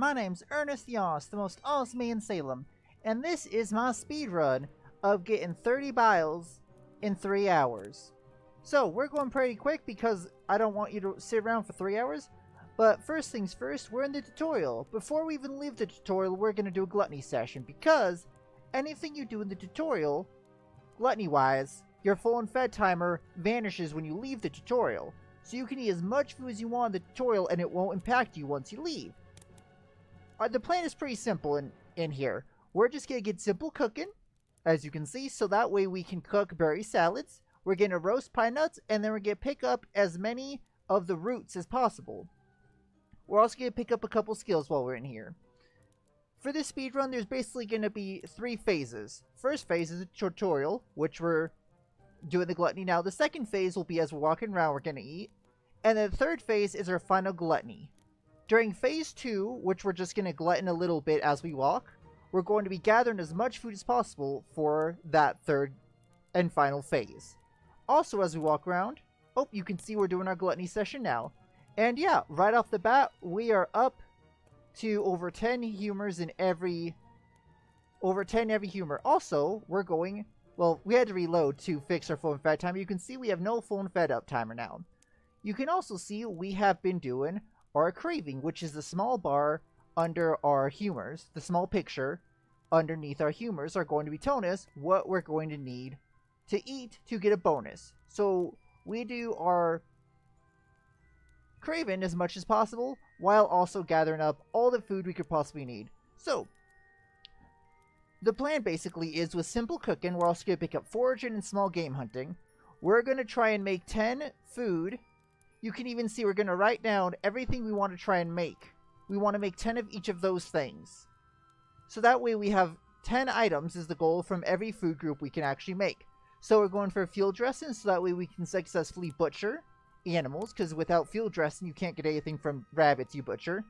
my name's Ernest Yoss, the most awesome man in Salem, and this is my speedrun of getting 30 biles in 3 hours. So, we're going pretty quick because I don't want you to sit around for 3 hours, but first things first, we're in the tutorial. Before we even leave the tutorial, we're going to do a gluttony session, because anything you do in the tutorial, gluttony-wise, your full and fed timer vanishes when you leave the tutorial. So you can eat as much food as you want in the tutorial and it won't impact you once you leave. The plan is pretty simple in here. We're just going to get simple cooking, as you can see, so that way we can cook berry salads. We're going to roast pine nuts, and then we're going to pick up as many of the roots as possible. We're also going to pick up a couple skills while we're in here. For this speedrun, there's basically going to be 3 phases. First phase is a tutorial, which we're doing the gluttony now. The second phase will be as we're walking around, we're going to eat. And then the third phase is our final gluttony. During phase 2, which we're just going to glutton a little bit as we walk, we're going to be gathering as much food as possible for that third and final phase. Also, as we walk around, oh, you can see we're doing our gluttony session now. And yeah, right off the bat, we are up to over 10 humors in every... Over 10 every humor. Also, we're going... Well, we had to reload to fix our full and fed timer. You can see we have no full and fed up timer now. You can also see we have been doing our craving, which is the small bar under our humors. The small picture underneath our humors are going to be telling us what we're going to need to eat to get a bonus. So we do our craving as much as possible while also gathering up all the food we could possibly need. So the plan basically is with simple cooking, we're also going to pick up foraging and small game hunting. We're going to try and make 10 food. You can even see we're going to write down everything we want to try and make. We want to make 10 of each of those things. So that way we have 10 items is the goal from every food group we can actually make. So we're going for field dressing, so that way we can successfully butcher animals, because without field dressing you can't get anything from rabbits you butcher.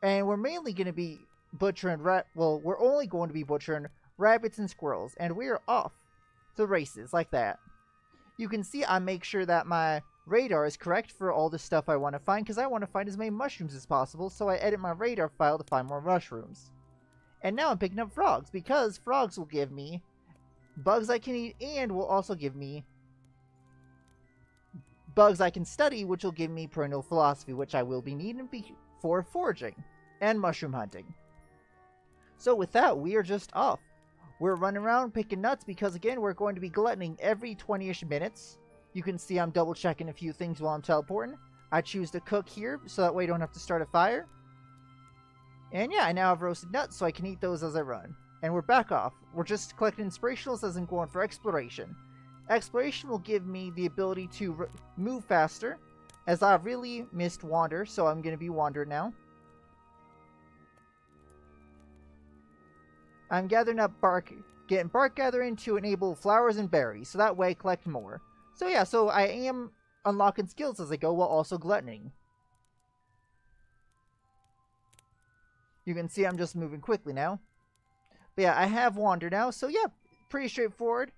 And we're mainly going to be butchering we're only going to be butchering rabbits and squirrels, and we're off the races like that. You can see I make sure that my radar is correct for all the stuff I want to find, because I want to find as many mushrooms as possible, so I edit my radar file to find more mushrooms. And now I'm picking up frogs, because frogs will give me bugs I can eat, and will also give me bugs I can study, which will give me perennial philosophy, which I will be needing for foraging and mushroom hunting. So with that, we are just off. We're running around picking nuts because, again, we're going to be gluttoning every 20-ish minutes. You can see I'm double checking a few things while I'm teleporting. I choose to cook here, so that way I don't have to start a fire. And yeah, I now have roasted nuts, so I can eat those as I run. And we're back off. We're just collecting inspirationals as I'm going for exploration. Exploration will give me the ability to move faster, as I really missed wander, so I'm going to be wandering now. I'm gathering up bark, getting bark gathering to enable flowers and berries, so that way I collect more. So yeah, so I am unlocking skills as I go while also gluttoning. You can see I'm just moving quickly now. But yeah, I have wander now, so yeah, pretty straightforward.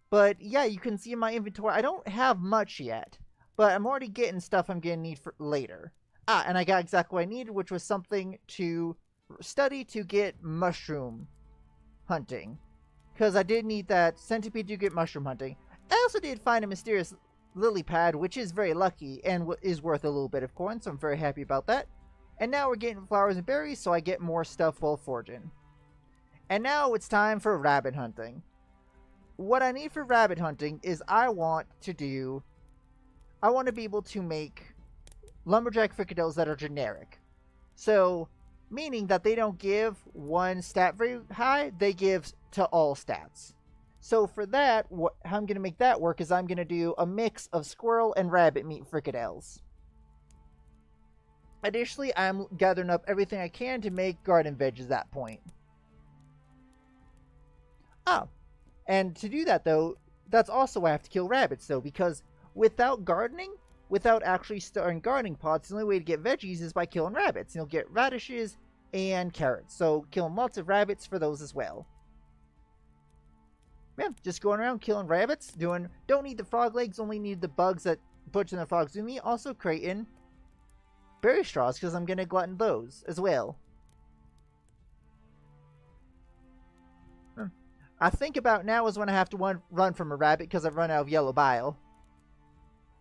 But yeah, you can see in my inventory, I don't have much yet, but I'm already getting stuff I'm going to need for later. Ah, and I got exactly what I needed, which was something to study to get mushroom hunting, because I did need that centipede to get mushroom hunting. I also did find a mysterious lily pad, which is very lucky and is worth a little bit of coin, so I'm very happy about that. And now we're getting flowers and berries, so I get more stuff while foraging. And now it's time for rabbit hunting. What I need for rabbit hunting is I want to be able to make lumberjack fricadelles that are generic. So, meaning that they don't give one stat very high, they give to all stats. So for that, how I'm going to make that work is I'm going to do a mix of squirrel and rabbit meat fricadelles. Additionally, I'm gathering up everything I can to make garden veg at that point. Ah, and to do that though, that's also why I have to kill rabbits though, because without gardening, without actually starting gardening pots, the only way to get veggies is by killing rabbits. You'll get radishes and carrots, so killing lots of rabbits for those as well. Yeah, just going around killing rabbits, don't need the frog legs, only need the bugs that butcher the frogs with me. Also creating berry straws because I'm going to glutton those as well. I think about now is when I have to run from a rabbit because I've run out of yellow bile.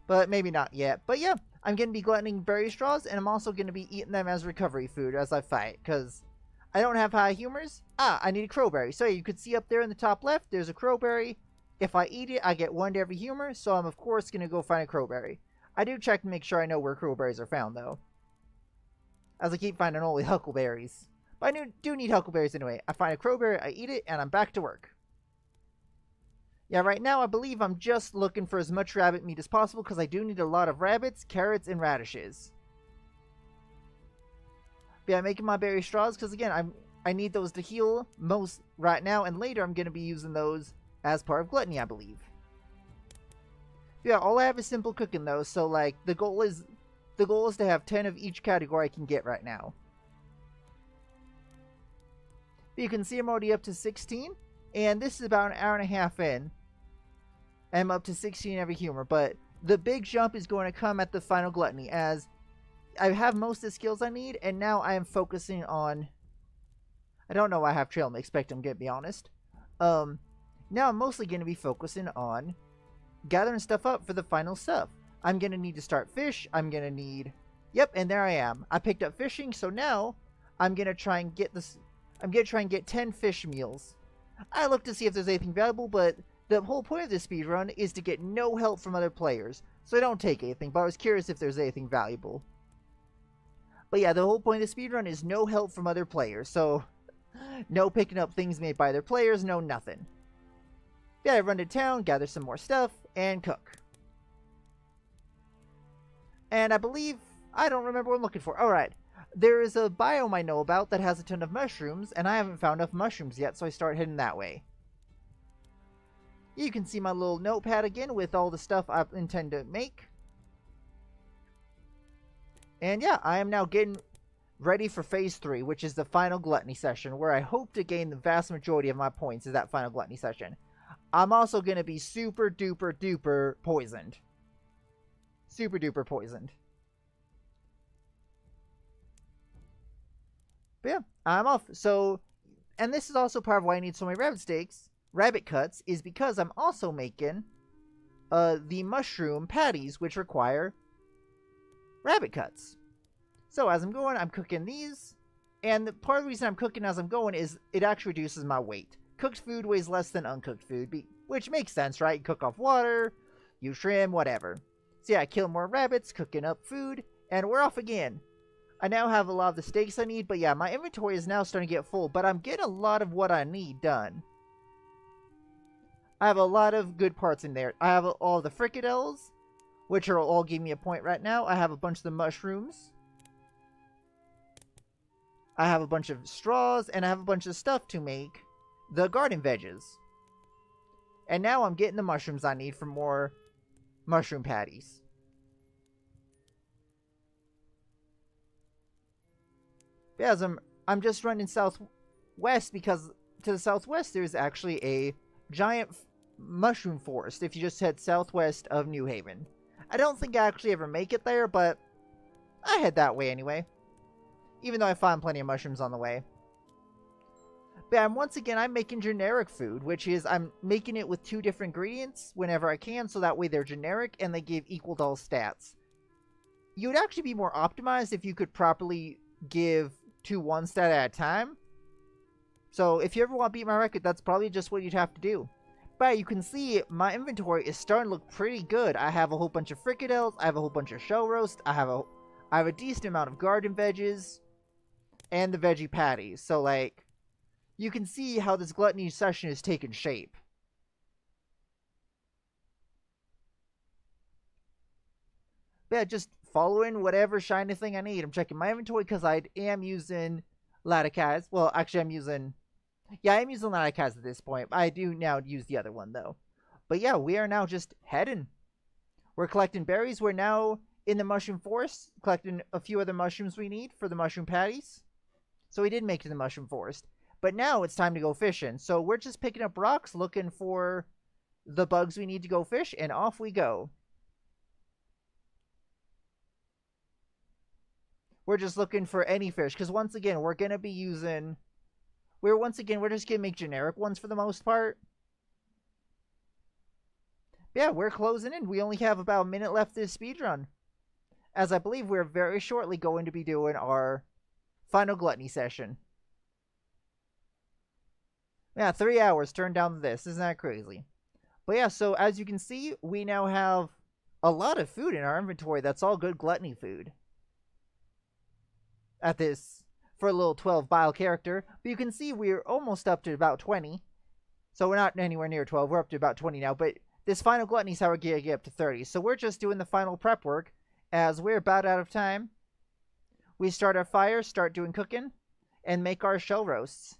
But maybe not yet. But yeah, I'm going to be gluttoning berry straws, and I'm also going to be eating them as recovery food as I fight, because I don't have high humors. I need a crowberry. So yeah, you could see up there in the top left, there's a crowberry. If I eat it, I get 1 to every humor, so I'm of course going to go find a crowberry. I do check to make sure I know where crowberries are found, though, as I keep finding only huckleberries. But I do need huckleberries anyway. I find a crowberry, I eat it, and I'm back to work. Yeah, right now I believe I'm just looking for as much rabbit meat as possible because I do need a lot of rabbits, carrots, and radishes. But yeah, I'm making my berry straws because, again, I need those to heal most right now, and later I'm going to be using those as part of gluttony, I believe. But yeah, all I have is simple cooking, though, so, like, the goal is to have 10 of each category I can get right now. But you can see I'm already up to 16, and this is about an hour and a half in. I'm up to 16 every humor, but the big jump is going to come at the final gluttony, as I have most of the skills I need, and now I am focusing on... I don't know why I have trail mix, I'm going to be honest. Now I'm mostly going to be focusing on gathering stuff up for the final stuff. I'm going to need to start fish, I'm going to need... Yep, and there I am. I picked up fishing, so now I'm going to try and get this... I'm going to try and get 10 fish meals. I look to see if there's anything valuable, but the whole point of this speedrun is to get no help from other players, so I don't take anything, but I was curious if there's anything valuable. But yeah, the whole point of the speedrun is no help from other players, so no picking up things made by other players, no nothing. Yeah, I run to town, gather some more stuff, and cook. And I believe... I don't remember what I'm looking for. Alright. There is a biome I know about that has a ton of mushrooms, and I haven't found enough mushrooms yet, so I start heading that way. You can see my little notepad again with all the stuff I intend to make. And yeah, I am now getting ready for Phase 3, which is the final gluttony session, where I hope to gain the vast majority of my points in that final gluttony session. I'm also going to be super duper duper poisoned. Super duper poisoned. But yeah, I'm off. So, and this is also part of why I need so many rabbit cuts, is because I'm also making the mushroom patties, which require rabbit cuts. So as I'm going, I'm cooking these, and part of the reason I'm cooking as I'm going is it actually reduces my weight. Cooked food weighs less than uncooked food, which makes sense, right? You cook off water, you trim, whatever. So yeah, I kill more rabbits, cooking up food, and we're off again. I now have a lot of the steaks I need, but yeah, my inventory is now starting to get full, but I'm getting a lot of what I need done. I have a lot of good parts in there. I have all the fricadelles, which are all giving me a point right now. I have a bunch of the mushrooms. I have a bunch of straws, and I have a bunch of stuff to make the garden veggies. And now I'm getting the mushrooms I need for more mushroom patties. Yeah, as I'm just running southwest because to the southwest there's actually a giant mushroom forest if you just head southwest of New Haven. I don't think I actually ever make it there, but I head that way anyway. Even though I find plenty of mushrooms on the way. But once again, I'm making generic food, which is I'm making it with 2 different ingredients whenever I can, so that way they're generic and they give equal to all stats. You would actually be more optimized if you could properly give 2 1 stat at a time. So if you ever want to beat my record, that's probably just what you'd have to do. But you can see my inventory is starting to look pretty good. I have a whole bunch of fricadelles, I have a whole bunch of shell roast, I have a decent amount of garden veggies, and the veggie patties. So like, you can see how this gluttony session is taking shape. But yeah, just following whatever shiny thing I need. I'm checking my inventory because I am using Laticaz. Well, actually I'm using Laticaz at this point. I do now use the other one though. But yeah, we are now just heading. We're collecting berries. We're now in the mushroom forest, collecting a few other mushrooms we need for the mushroom patties. So we did make it to the mushroom forest. But now it's time to go fishing. So we're just picking up rocks, looking for the bugs we need to go fish, and off we go. We're just looking for any fish, because once again, we're going to be using... we're just going to make generic ones for the most part. But yeah, we're closing in. We only have about a minute left this speedrun, as I believe we're very shortly going to be doing our final gluttony session. Yeah, 3 hours turned down to this. Isn't that crazy? But yeah, so as you can see, we now have a lot of food in our inventory. That's all good gluttony food. At this, for a little 12 bile character. But you can see we're almost up to about 20. So we're not anywhere near 12. We're up to about 20 now. But this final gluttony is how we're going to get up to 30. So we're just doing the final prep work, as we're about out of time. We start our fire, start doing cooking, and make our shell roasts.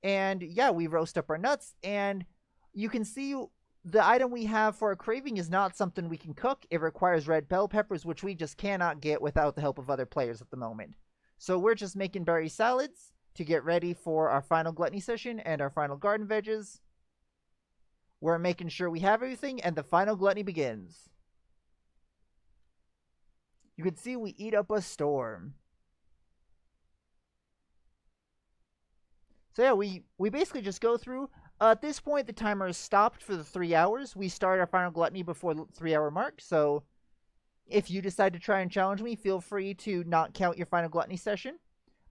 And yeah, we roast up our nuts, and you can see the item we have for our craving is not something we can cook. It requires red bell peppers, which we just cannot get without the help of other players at the moment. So we're just making berry salads to get ready for our final gluttony session and our final garden veggies. We're making sure we have everything, and the final gluttony begins. You can see we eat up a storm. So yeah, we basically just go through. At this point, the timer is stopped for the 3 hours. We start our final gluttony before the 3 hour mark. So if you decide to try and challenge me, feel free to not count your final gluttony session.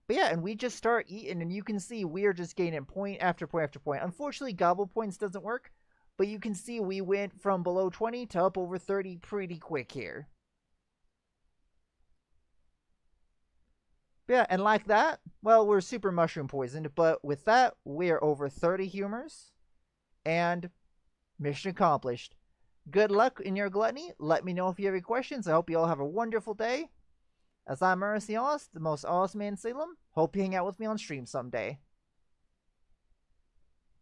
But yeah, and we just start eating, and you can see we are just gaining point after point after point. Unfortunately, gobble points doesn't work, but you can see we went from below 20 to up over 30 pretty quick here. Yeah, and like that, well, we're super mushroom poisoned, but with that, we're over 30 humors, and mission accomplished. Good luck in your gluttony. Let me know if you have any questions. I hope you all have a wonderful day. As I'm Mercy Oz, the most awesome man in Salem, hope you hang out with me on stream someday.